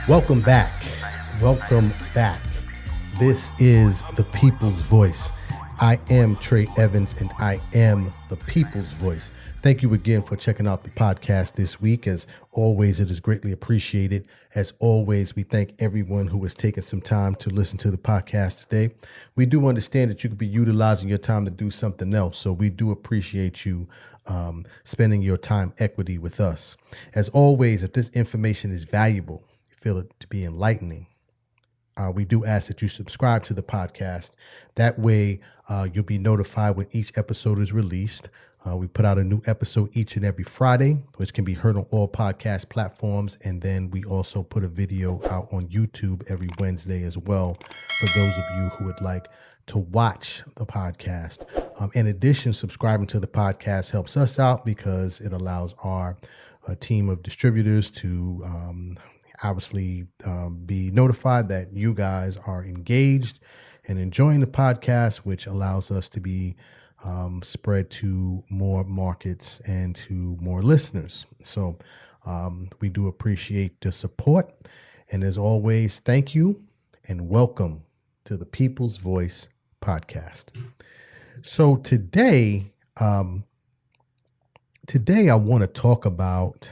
Welcome back. Welcome back. This is the People's Voice. I am Trey Evans, and I am the People's Voice. Thank you again for checking out the podcast this week. As always, it is greatly appreciated. As always, we thank everyone who has taken some time to listen to the podcast today. We do understand that you could be utilizing your time to do something else, so we do appreciate you spending your time equity with us. As always, if this information is valuable, you feel it to be enlightening, we do ask that you subscribe to the podcast. That way, you'll be notified when each episode is released. We put out a new episode each and every Friday, which can be heard on all podcast platforms. And then we also put a video out on YouTube every Wednesday as well, for those of you who would like to watch the podcast. In addition, subscribing to the podcast helps us out because it allows our team of distributors to obviously be notified that you guys are engaged and enjoying the podcast, which allows us to be spread to more markets and to more listeners. So we do appreciate the support. And as always, thank you and welcome to the People's Voice podcast. So today I want to talk about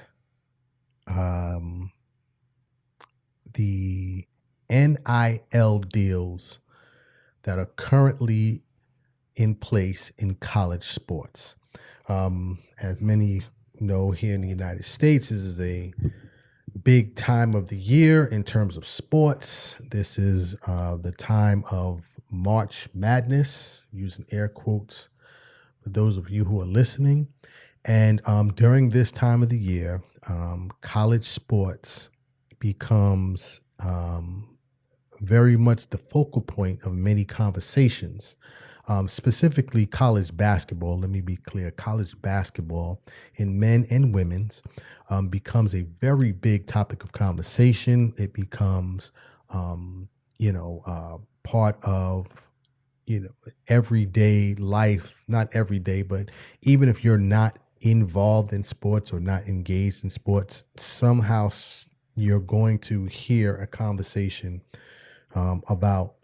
the NIL deals that are currently in place in college sports. As many know, here in the United States, this is a big time of the year in terms of sports. This is the time of March Madness, using air quotes for those of you who are listening. And during this time of the year, college sports becomes very much the focal point of many conversations. Specifically college basketball, let me be clear, college basketball in men and women's becomes a very big topic of conversation. It becomes, part of, everyday life, not every day, but even if you're not involved in sports or not engaged in sports, somehow you're going to hear a conversation about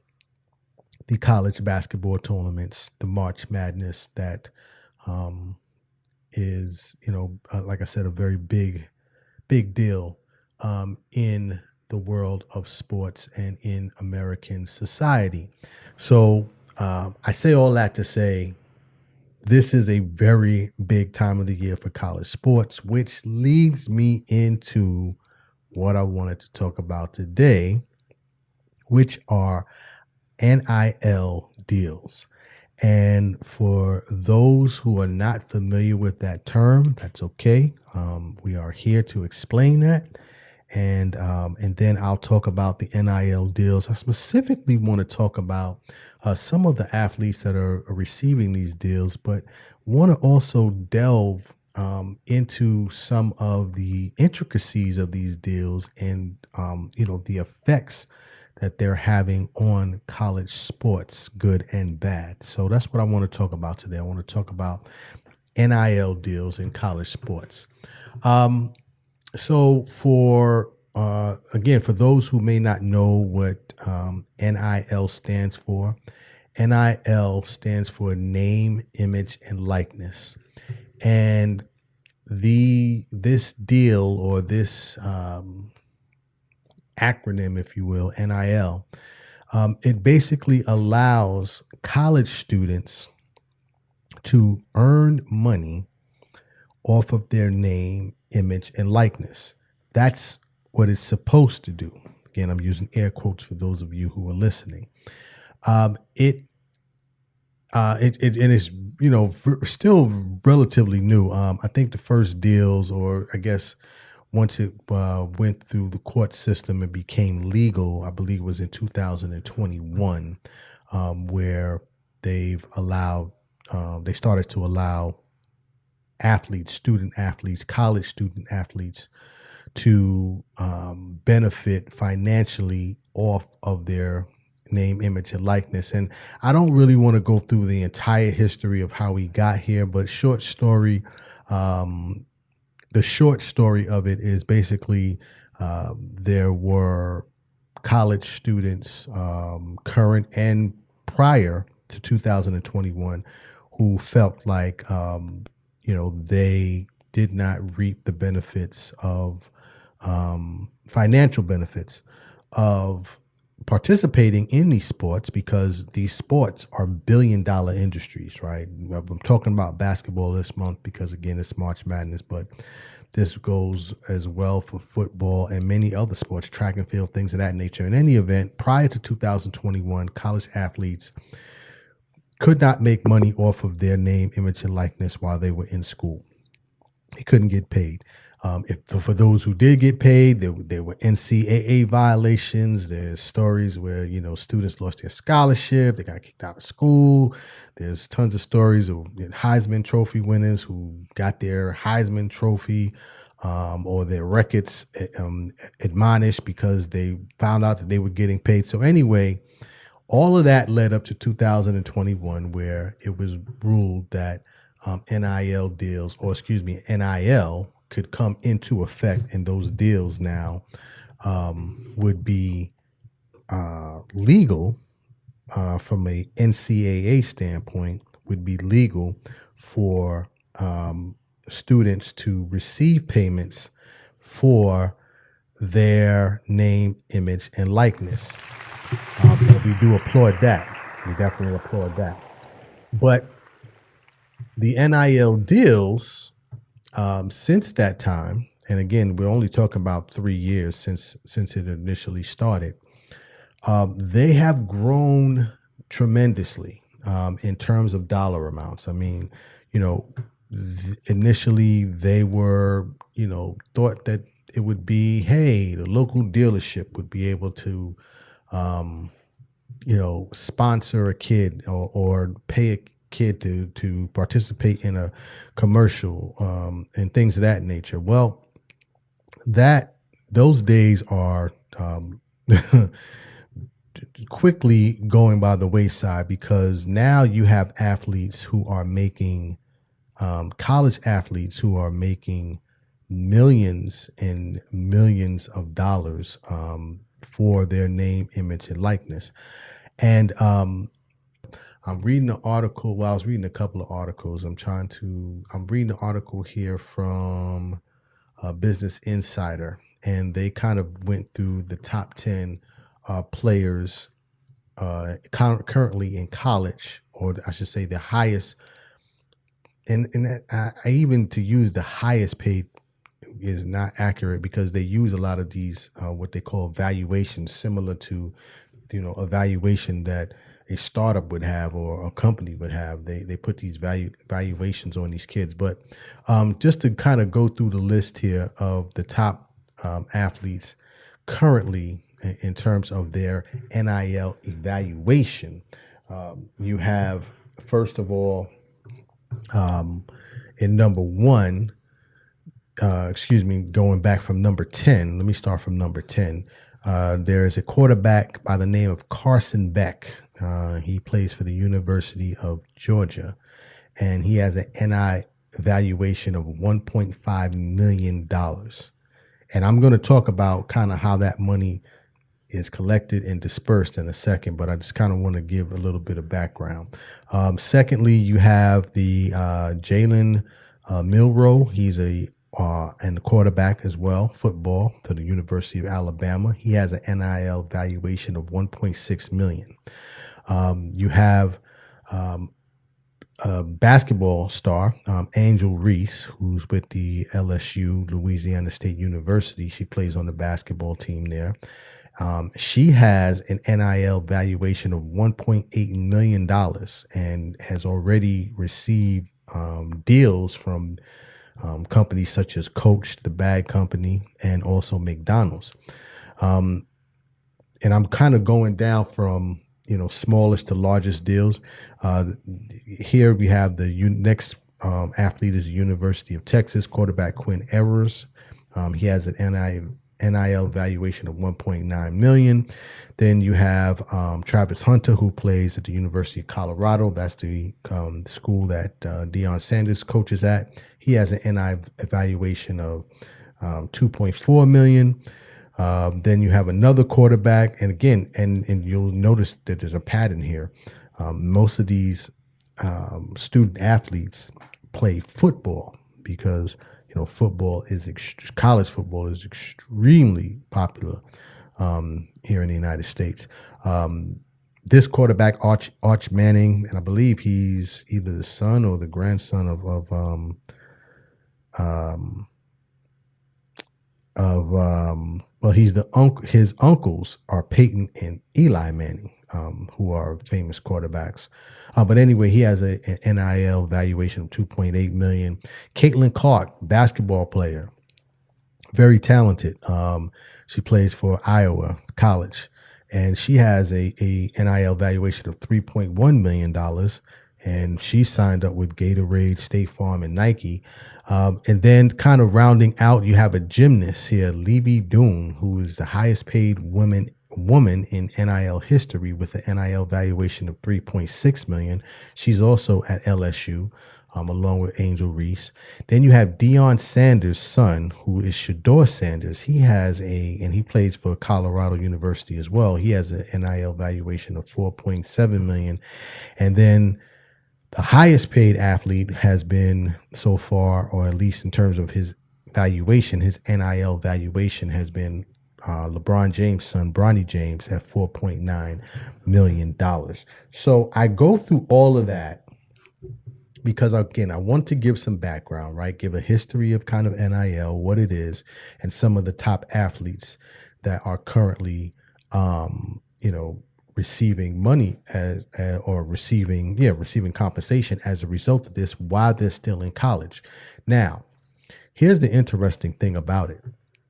the college basketball tournaments, the March Madness that is, like I said, a very big deal in the world of sports and in American society. So I say all that to say this is a very big time of the year for college sports, which leads me into what I wanted to talk about today, which are NIL deals. And for those who are not familiar with that term, that's okay. We are here to explain that. And then I'll talk about the NIL deals. I specifically want to talk about some of the athletes that are receiving these deals, but want to also delve into some of the intricacies of these deals and, the effects that they're having on college sports, good and bad. So that's what I want to talk about today. I want to talk about NIL deals in college sports. So for those who may not know what NIL stands for, NIL stands for name, image, and likeness. And this deal, or this acronym, if you will, NIL, it basically allows college students to earn money off of their name, image, and likeness. That's what it's supposed to do. Again, I'm using air quotes for those of you who are listening. It is, still relatively new. I think the first deals, or I guess once it went through the court system and became legal, I believe it was in 2021, where they started to allow student athletes, college student athletes to benefit financially off of their name, image, and likeness. And I don't really want to go through the entire history of how we got here, but short story, the short story of it is basically there were college students, current and prior to 2021, who felt like they did not reap the benefits of financial benefits of participating in these sports, because these sports are billion-dollar industries, right? I'm talking about basketball this month because, again, it's March Madness, but this goes as well for football and many other sports, track and field, things of that nature. In any event, prior to 2021, college athletes could not make money off of their name, image, and likeness while they were in school. They couldn't get paid. For those who did get paid, there were NCAA violations. There's stories where students lost their scholarship, they got kicked out of school. There's tons of stories of Heisman Trophy winners who got their Heisman Trophy or their records admonished because they found out that they were getting paid. So anyway, all of that led up to 2021, where it was ruled that NIL deals, or excuse me, NIL could come into effect, and those deals now would be legal from a NCAA standpoint, would be legal for students to receive payments for their name, image, and likeness. And we do applaud that. We definitely applaud that. But the NIL deals, since that time, and again, we're only talking about 3 years since it initially started, they have grown tremendously in terms of dollar amounts. I mean, initially they were, thought that it would be, hey, the local dealership would be able to, sponsor a kid or pay a kid to participate in a commercial and things of that nature. Well, those days are quickly going by the wayside, because now you have athletes who are making college athletes who are making millions and millions of dollars for their name, image, and likeness. And I'm reading an article. Well, I was reading a couple of articles. I'm reading an article here from Business Insider, and they kind of went through the top 10 players currently in college, or I should say the highest. And I even to use the highest paid is not accurate, because they use a lot of these what they call valuations, similar to a valuation that a startup would have or a company would have. They put these valuations on these kids. But just to kind of go through the list here of the top athletes currently in terms of their NIL evaluation, you have, first of all, in number one, going back from number 10, let me start from number 10. There is a quarterback by the name of Carson Beck. He plays for the University of Georgia, and he has an NI valuation of $1.5 million. And I'm going to talk about kind of how that money is collected and dispersed in a second, but I just kind of want to give a little bit of background. Secondly, you have the Jalen Milroe. He's and the quarterback as well, football, to the University of Alabama. He has an NIL valuation of $1.6 million. You have a basketball star, Angel Reese, who's with the LSU, Louisiana State University. She plays on the basketball team there. She has an NIL valuation of $1.8 million and has already received deals from companies such as Coach, the bag company, and also McDonald's. And I'm kind of going down from smallest to largest deals. Here we have the next athlete is the University of Texas quarterback Quinn Ewers. He has an NIL valuation of 1.9 million. Then you have Travis Hunter, who plays at the University of Colorado. That's the school that Deion Sanders coaches at. He has an NIL valuation of 2.4 million. Then you have another quarterback, and again, and you'll notice that there's a pattern here. Most of these student athletes play football because football is college football is extremely popular here in the United States. This quarterback, Arch Manning, and I believe he's either the son or the grandson of well, he's the uncle. His uncles are Peyton and Eli Manning, who are famous quarterbacks. But anyway, he has an NIL valuation of 2.8 million. Caitlin Clark, basketball player, very talented. She plays for Iowa College, and she has a NIL valuation of $3.1 million. And she signed up with Gatorade, State Farm, and Nike. And then kind of rounding out, you have a gymnast here, Levy Doon, who is the highest paid woman in NIL history with an NIL valuation of 3.6 million. She's also at LSU, along with Angel Reese. Then you have Deion Sanders' son, who is Shador Sanders. He has and he plays for Colorado University as well. He has an NIL valuation of 4.7 million. And then the highest paid athlete has been so far, or at least in terms of his valuation, his NIL valuation has been LeBron James' son, Bronny James, at $4.9 million. So I go through all of that because, again, I want to give some background, right? Give a history of kind of NIL, what it is, and some of the top athletes that are currently, receiving money or receiving compensation as a result of this while they're still in college. Now, here's the interesting thing about it.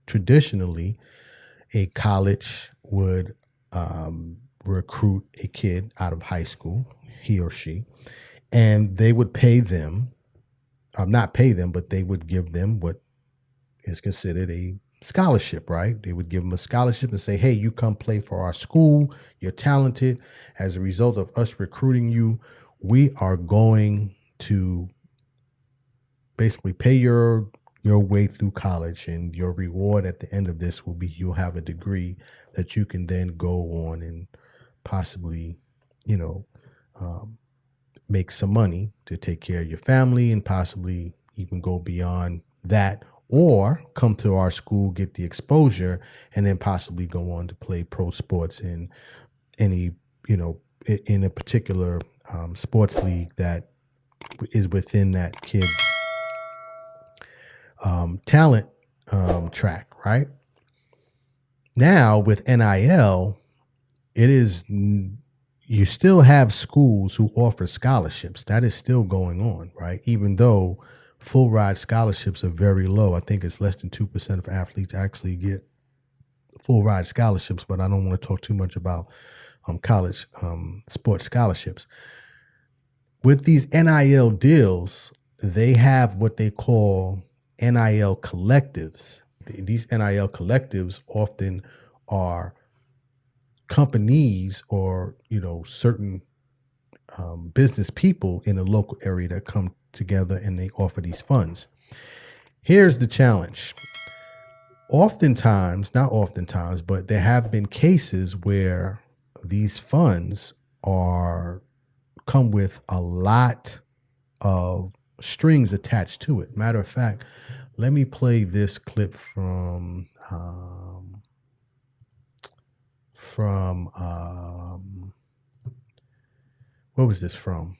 Traditionally, a college would recruit a kid out of high school, he or she, and they would pay them, not pay them, but they would give them what is considered a scholarship, right? They would give them a scholarship and say, hey, you come play for our school. You're talented. As a result of us recruiting you, we are going to basically pay your way through college, and your reward at the end of this will be you'll have a degree that you can then go on and possibly, make some money to take care of your family and possibly even go beyond that, or come to our school, get the exposure, and then possibly go on to play pro sports in any, in a particular sports league that is within that kid's talent track, right? Now with NIL, you still have schools who offer scholarships. That is still going on, right? Even though full ride scholarships are very low. I think it's less than 2% of athletes actually get full ride scholarships, but I don't want to talk too much about college sports scholarships. With these NIL deals, they have what they call NIL collectives. These NIL collectives often are companies or, certain business people in a local area that come together and they offer these funds. Here's the challenge. Not oftentimes, but there have been cases where these funds come with a lot of strings attached to it. Matter of fact, let me play this clip from what was this from?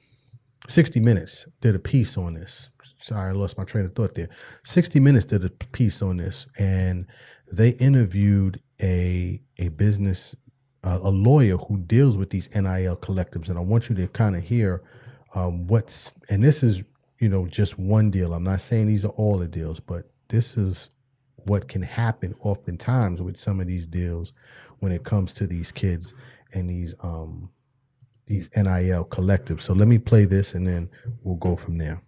60 Minutes did a piece on this. Sorry, I lost my train of thought there. 60 Minutes did a piece on this, and they interviewed a lawyer who deals with these NIL collectives. And I want you to kind of hear and this is, just one deal. I'm not saying these are all the deals, but this is what can happen oftentimes with some of these deals when it comes to these kids and these NIL collectives. So let me play this and then we'll go from there.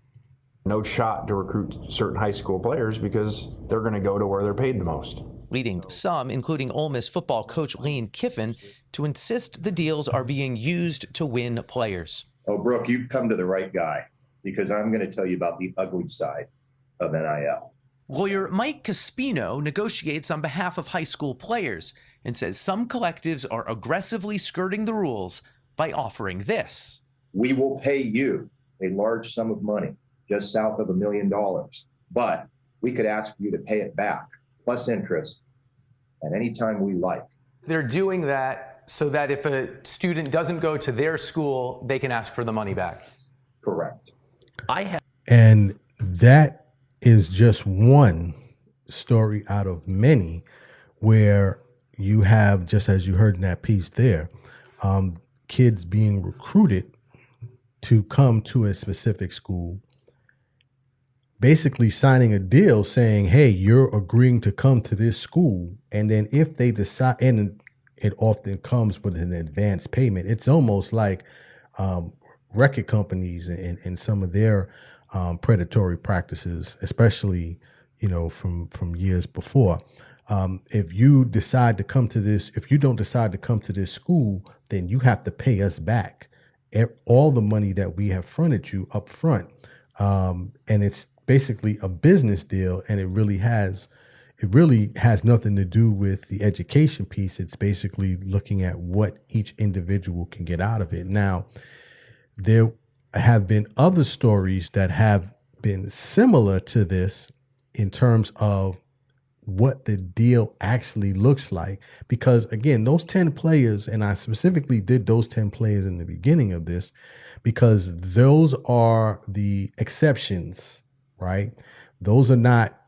No shot to recruit certain high school players because they're going to go to where they're paid the most. leading some, including Ole Miss football coach Lane Kiffin, to insist the deals are being used to win players. Oh, Brooke, you've come to the right guy, because I'm going to tell you about the ugly side of NIL. Lawyer Mike Caspino negotiates on behalf of high school players and says some collectives are aggressively skirting the rules by offering this. We will pay you a large sum of money, just south of $1 million, but we could ask for you to pay it back, plus interest, at any time we like. They're doing that so that if a student doesn't go to their school, they can ask for the money back. Correct. And that is just one story out of many where you have, just as you heard in that piece there, kids being recruited to come to a specific school, basically signing a deal saying, hey, you're agreeing to come to this school. And then if they decide, and it often comes with an advance payment, it's almost like record companies and some of their predatory practices, especially, from years before. If you decide to come to this, if you don't decide to come to this school, then you have to pay us back all the money that we have fronted you up front. And it's basically a business deal, and it really has nothing to do with the education piece. It's basically looking at what each individual can get out of it. Now, there have been other stories that have been similar to this in terms of what the deal actually looks like. Because again, those 10 players, and I specifically did those 10 players in the beginning of this, because those are the exceptions, right? Those are not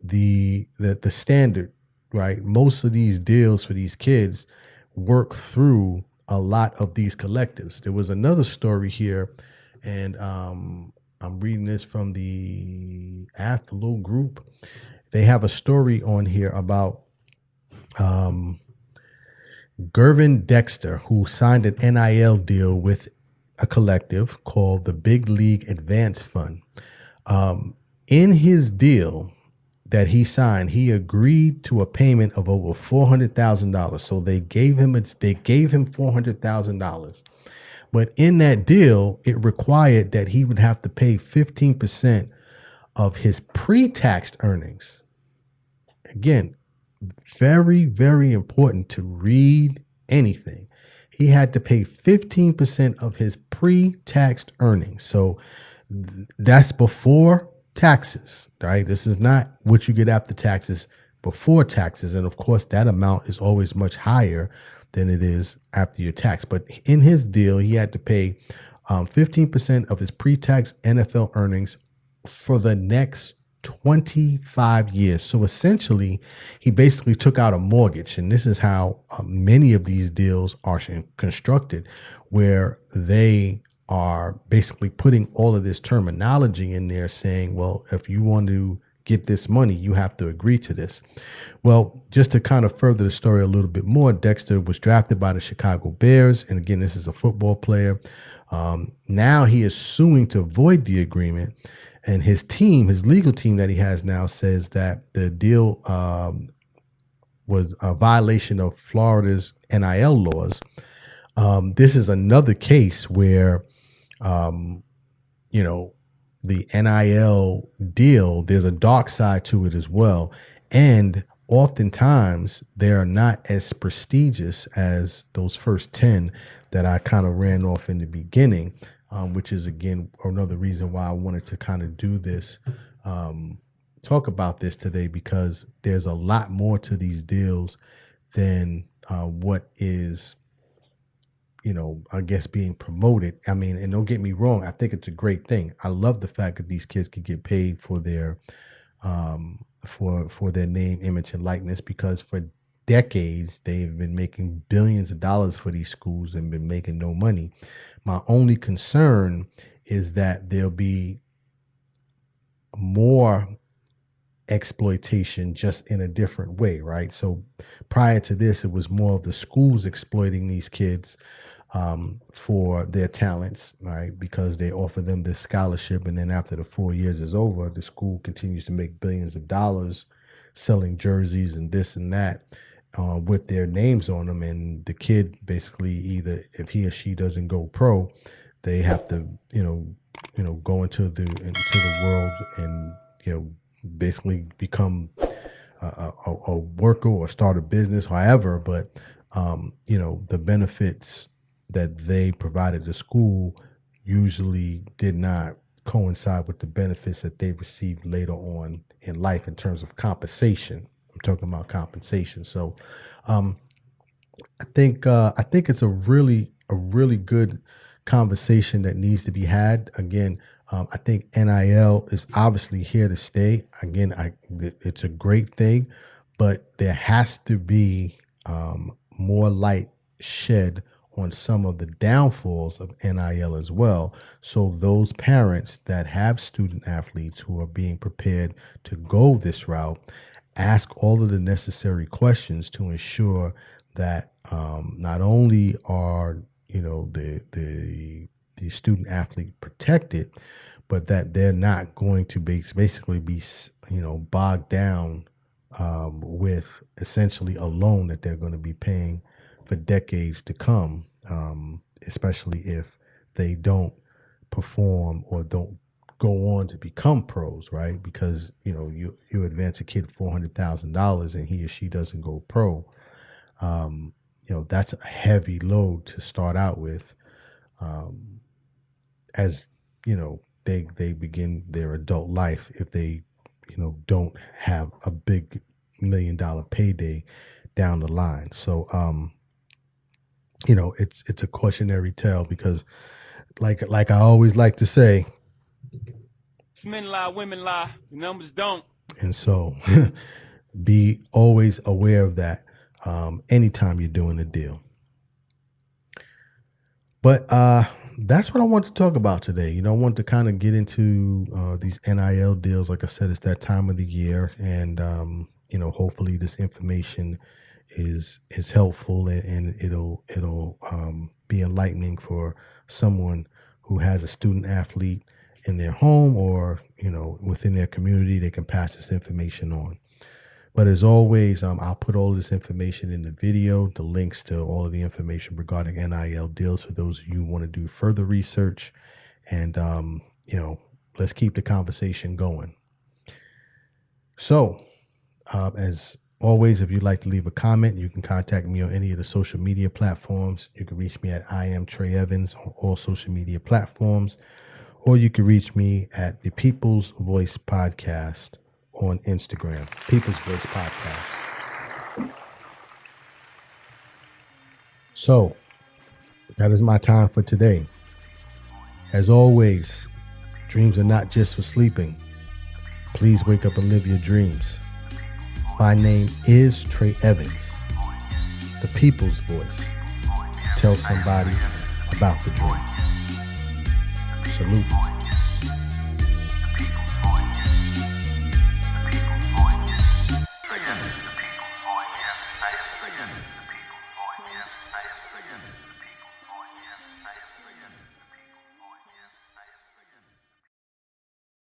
the standard, right? Most of these deals for these kids work through a lot of these collectives. There was another story here, and I'm reading this from the Aflo group. They have a story on here about Gervin Dexter, who signed an NIL deal with a collective called the Big League Advance Fund. In his deal that he signed, he agreed to a payment of over $400,000. So they gave him $400,000. But in that deal, it required that he would have to pay 15% of his pre-taxed earnings. Again, very, very important to read anything. He had to pay 15% of his pre-taxed earnings. So that's before taxes, right? This is not what you get after taxes, before taxes. And of course, that amount is always much higher than it is after your tax. But in his deal, he had to pay 15% of his pre-tax NFL earnings for the next 25 years. So essentially, he basically took out a mortgage. And this is how many of these deals are constructed, where they are basically putting all of this terminology in there saying, well, if you want to get this money, you have to agree to this. Well, just to kind of further the story a little bit more, Dexter was drafted by the Chicago Bears. And again, this is a football player. Now he is suing to void the agreement. And his team, his legal team that he has now, says that the deal was a violation of Florida's NIL laws. This is another case where, the NIL deal, there's a dark side to it as well. And oftentimes they are not as prestigious as those first 10 that I kind of ran off in the beginning. Which is, again, another reason why I wanted to kind of do this, talk about this today, because there's a lot more to these deals than what is, I guess, being promoted. I mean, and don't get me wrong, I think it's a great thing. I love the fact that these kids can get paid for their for their name, image, and likeness, because for decades they've been making billions of dollars for these schools and been making no money. My only concern is that there'll be more exploitation, just in a different way, right? So prior to this, it was more of the schools exploiting these kids for their talents, right? Because they offer them this scholarship, and then after the 4 years is over, the school continues to make billions of dollars selling jerseys and this and that with their names on them. And the kid basically, either if he or she doesn't go pro, they have to, go into the world and, basically become a worker or start a business, however. But, the benefits that they provided the school usually did not coincide with the benefits that they received later on in life in terms of compensation. I'm talking about compensation. So I think it's a really good conversation that needs to be had. Again, I think NIL is obviously here to stay. Again, it's a great thing, but there has to be more light shed on some of the downfalls of NIL as well. So those parents that have student athletes who are being prepared to go this route, ask all of the necessary questions to ensure that not only are the student athlete protected, but that they're not going to basically be bogged down with essentially a loan that they're going to be paying for decades to come, especially if they don't perform or don't go on to become pros, right? Because you advance a kid $400,000 and he or she doesn't go pro. That's a heavy load to start out with, as they begin their adult life, if they don't have a big $1 million payday down the line. So it's a cautionary tale, because like I always like to say, men lie, women lie, the numbers don't. And so be always aware of that anytime you're doing a deal. But that's what I want to talk about today. I want to kind of get into these NIL deals. Like I said, it's that time of the year, and hopefully this information is helpful, and it'll be enlightening for someone who has a student athlete in their home or within their community. They can pass this information on. But as always, I'll put all this information in the video, the links to all of the information regarding NIL deals for those of you who want to do further research. And, let's keep the conversation going. So, as always, if you'd like to leave a comment, you can contact me on any of the social media platforms. You can reach me at I am Trey Evans on all social media platforms, or you can reach me at the People's Voice Podcast on Instagram, People's Voice Podcast. So that is my time for today. As always, dreams are not just for sleeping. Please wake up and live your dreams. My name is Trey Evans, the People's Voice. Tell somebody about the dream. Salute.